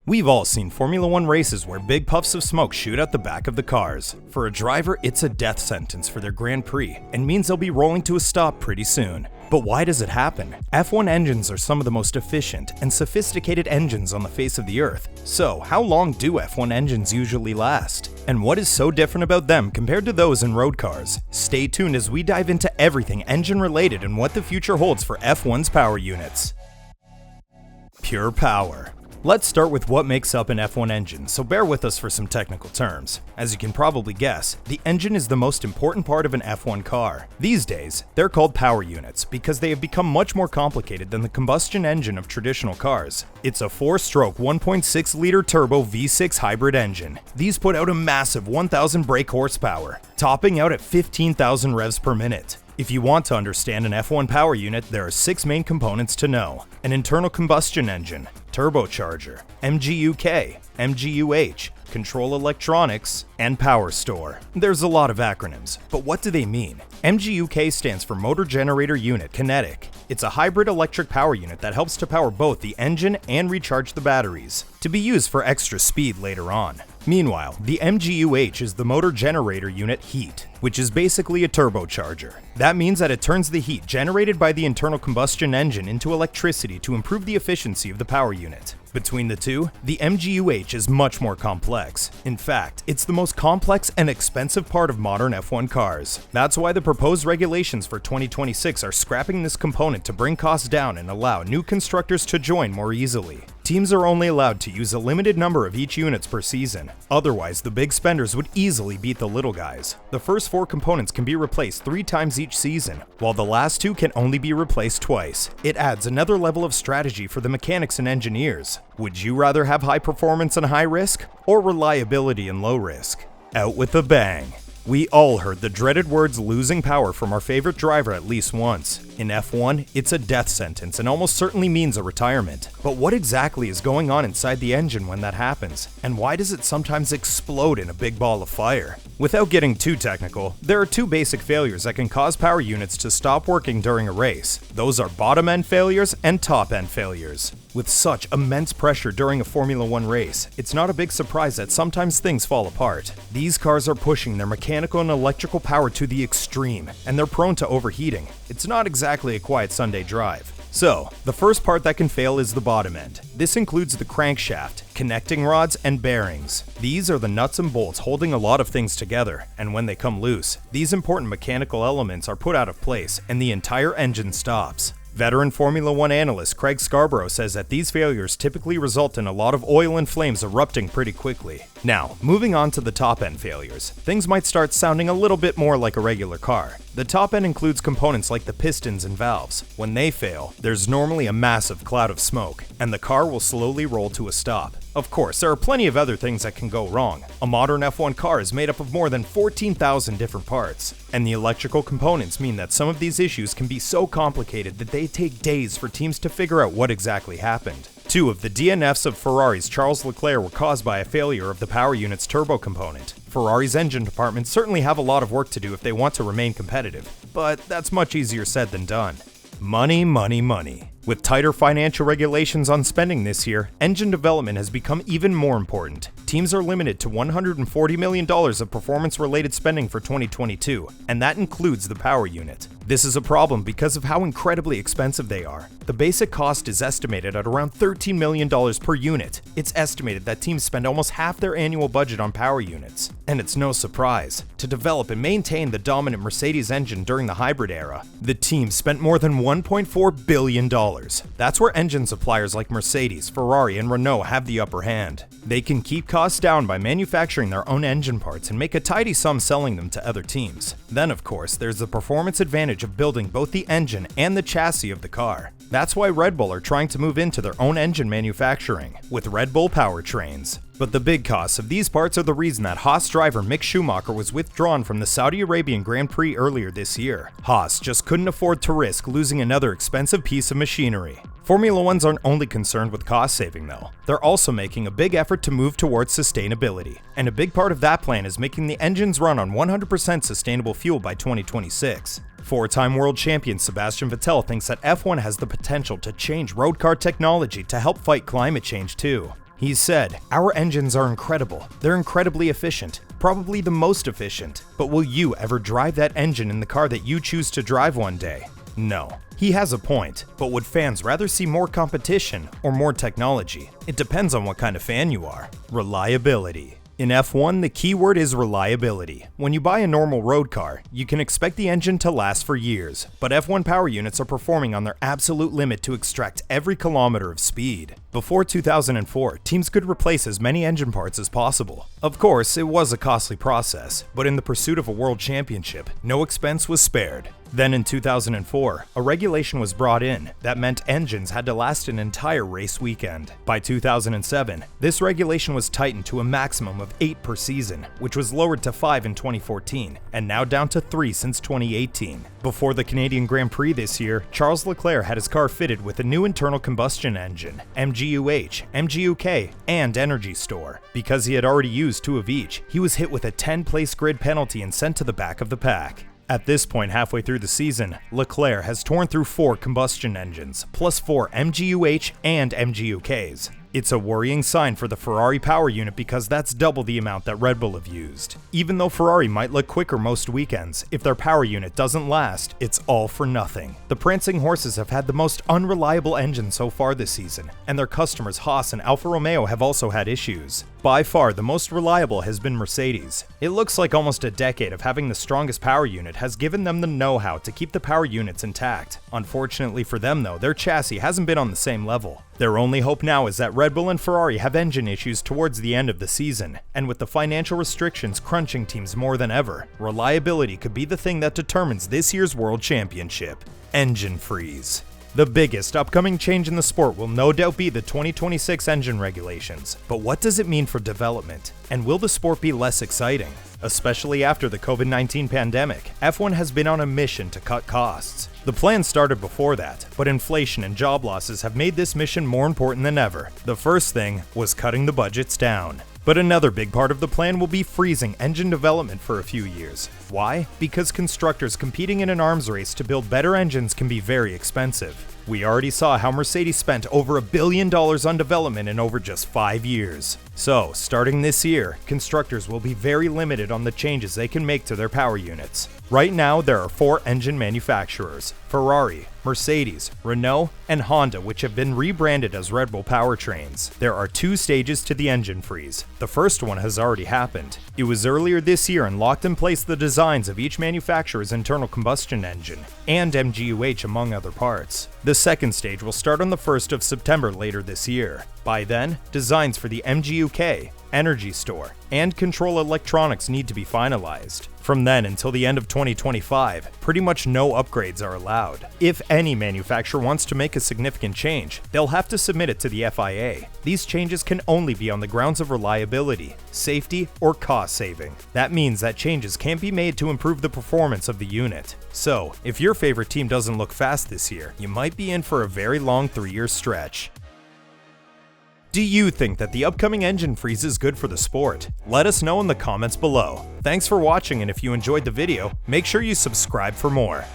We've all seen Formula 1 races where big puffs of smoke shoot out the back of the cars. For a driver, it's a death sentence for their Grand Prix and means they'll be rolling to a stop pretty soon. But why does it happen? F1 engines are some of the most efficient and sophisticated engines on the face of the earth. So, how long do F1 engines usually last? And what is so different about them compared to those in road cars? Stay tuned as we dive into everything engine related and what the future holds for F1's power units. Pure power. Let's start with what makes up an F1 engine, so bear with us for some technical terms. As you can probably guess, the engine is the most important part of an F1 car. These days, they're called power units because they have become much more complicated than the combustion engine of traditional cars. It's a 4-stroke 1.6-liter turbo V6 hybrid engine. These put out a massive 1,000 brake horsepower, topping out at 15,000 revs per minute. If you want to understand an F1 power unit, there are 6 main components to know: an internal combustion engine, turbocharger, MGUK, MGUH, control electronics, and power store. There's a lot of acronyms, but what do they mean? MGUK stands for Motor Generator Unit Kinetic. It's a hybrid electric power unit that helps to power both the engine and recharge the batteries, to be used for extra speed later on. Meanwhile, the MGUH is the Motor Generator Unit Heat, which is basically a turbocharger. That means that it turns the heat generated by the internal combustion engine into electricity to improve the efficiency of the power unit. Between the two, the MGUH is much more complex. In fact, it's the most complex and expensive part of modern F1 cars. That's why the proposed regulations for 2026 are scrapping this component to bring costs down and allow new constructors to join more easily. Teams are only allowed to use a limited number of each units per season. Otherwise, the big spenders would easily beat the little guys. The first 4 components can be replaced 3 times each season, while the last 2 can only be replaced twice. It adds another level of strategy for the mechanics and engineers. Would you rather have high performance and high risk, or reliability and low risk? Out with a bang. We all heard the dreaded words losing power from our favorite driver at least once. In F1, it's a death sentence and almost certainly means a retirement. But what exactly is going on inside the engine when that happens? And why does it sometimes explode in a big ball of fire? Without getting too technical, there are 2 basic failures that can cause power units to stop working during a race. Those are bottom-end failures and top-end failures. With such immense pressure during a Formula 1 race, it's not a big surprise that sometimes things fall apart. These cars are pushing their mechanical and electrical power to the extreme, and they're prone to overheating. It's not exactly a quiet Sunday drive. So, the first part that can fail is the bottom end. This includes the crankshaft, connecting rods, and bearings. These are the nuts and bolts holding a lot of things together, and when they come loose, these important mechanical elements are put out of place and the entire engine stops. Veteran Formula 1 analyst Craig Scarborough says that these failures typically result in a lot of oil and flames erupting pretty quickly. Now, moving on to the top-end failures, things might start sounding a little bit more like a regular car. The top end includes components like the pistons and valves. When they fail, there's normally a massive cloud of smoke, and the car will slowly roll to a stop. Of course, there are plenty of other things that can go wrong. A modern F1 car is made up of more than 14,000 different parts, and the electrical components mean that some of these issues can be so complicated that they take days for teams to figure out what exactly happened. 2 of the DNFs of Ferrari's Charles Leclerc were caused by a failure of the power unit's turbo component. Ferrari's engine department certainly have a lot of work to do if they want to remain competitive, but that's much easier said than done. Money, money, money. With tighter financial regulations on spending this year, engine development has become even more important. Teams are limited to $140 million of performance-related spending for 2022, and that includes the power unit. This is a problem because of how incredibly expensive they are. The basic cost is estimated at around $13 million per unit. It's estimated that teams spend almost half their annual budget on power units. And it's no surprise. To develop and maintain the dominant Mercedes engine during the hybrid era, the team spent more than $1.4 billion. That's where engine suppliers like Mercedes, Ferrari, and Renault have the upper hand. They can keep costs down by manufacturing their own engine parts and make a tidy sum selling them to other teams. Then, of course, there's the performance advantage of building both the engine and the chassis of the car. That's why Red Bull are trying to move into their own engine manufacturing, with Red Bull powertrains. But the big costs of these parts are the reason that Haas driver Mick Schumacher was withdrawn from the Saudi Arabian Grand Prix earlier this year. Haas just couldn't afford to risk losing another expensive piece of machinery. Formula 1s aren't only concerned with cost saving though, they're also making a big effort to move towards sustainability. And a big part of that plan is making the engines run on 100% sustainable fuel by 2026. 4-time world champion Sebastian Vettel thinks that F1 has the potential to change road car technology to help fight climate change too. He said, "Our engines are incredible. They're incredibly efficient, probably the most efficient. But will you ever drive that engine in the car that you choose to drive one day?" No. He has a point, but would fans rather see more competition or more technology? It depends on what kind of fan you are. Reliability. In F1, the key word is reliability. When you buy a normal road car, you can expect the engine to last for years, but F1 power units are performing on their absolute limit to extract every kilometer of speed. Before 2004, teams could replace as many engine parts as possible. Of course, it was a costly process, but in the pursuit of a world championship, no expense was spared. Then in 2004, a regulation was brought in that meant engines had to last an entire race weekend. By 2007, this regulation was tightened to a maximum of 8 per season, which was lowered to 5 in 2014, and now down to 3 since 2018. Before the Canadian Grand Prix this year, Charles Leclerc had his car fitted with a new internal combustion engine, MGU-H, MGU-K, and Energy Store. Because he had already used 2 of each, he was hit with a 10-place grid penalty and sent to the back of the pack. At this point halfway through the season, Leclerc has torn through 4 combustion engines, plus 4 MGU-H and MGU-Ks. It's a worrying sign for the Ferrari power unit because that's double the amount that Red Bull have used. Even though Ferrari might look quicker most weekends, if their power unit doesn't last, it's all for nothing. The Prancing Horses have had the most unreliable engine so far this season, and their customers Haas and Alfa Romeo have also had issues. By far, the most reliable has been Mercedes. It looks like almost a decade of having the strongest power unit has given them the know-how to keep the power units intact. Unfortunately for them though, their chassis hasn't been on the same level. Their only hope now is that Red Bull and Ferrari have engine issues towards the end of the season, and with the financial restrictions crunching teams more than ever, reliability could be the thing that determines this year's World Championship. Engine freeze. The biggest upcoming change in the sport will no doubt be the 2026 engine regulations, but what does it mean for development? And will the sport be less exciting? Especially after the COVID-19 pandemic, F1 has been on a mission to cut costs. The plan started before that, but inflation and job losses have made this mission more important than ever. The first thing was cutting the budgets down. But another big part of the plan will be freezing engine development for a few years. Why? Because constructors competing in an arms race to build better engines can be very expensive. We already saw how Mercedes spent over $1 billion on development in over just 5 years. So, starting this year, constructors will be very limited on the changes they can make to their power units. Right now, there are 4 engine manufacturers: Ferrari, Mercedes, Renault, and Honda, which have been rebranded as Red Bull powertrains. There are 2 stages to the engine freeze. The first one has already happened. It was earlier this year and locked in place the designs of each manufacturer's internal combustion engine and MGU-H among other parts. The second stage will start on the 1st of September later this year. By then, designs for the MGU-K, Energy Store, and control electronics need to be finalized. From then until the end of 2025, pretty much no upgrades are allowed. If any manufacturer wants to make a significant change, they'll have to submit it to the FIA. These changes can only be on the grounds of reliability, safety, or cost saving. That means that changes can't be made to improve the performance of the unit. So, if your favorite team doesn't look fast this year, you might be in for a very long 3-year stretch. Do you think that the upcoming engine freeze is good for the sport? Let us know in the comments below. Thanks for watching, and if you enjoyed the video, make sure you subscribe for more.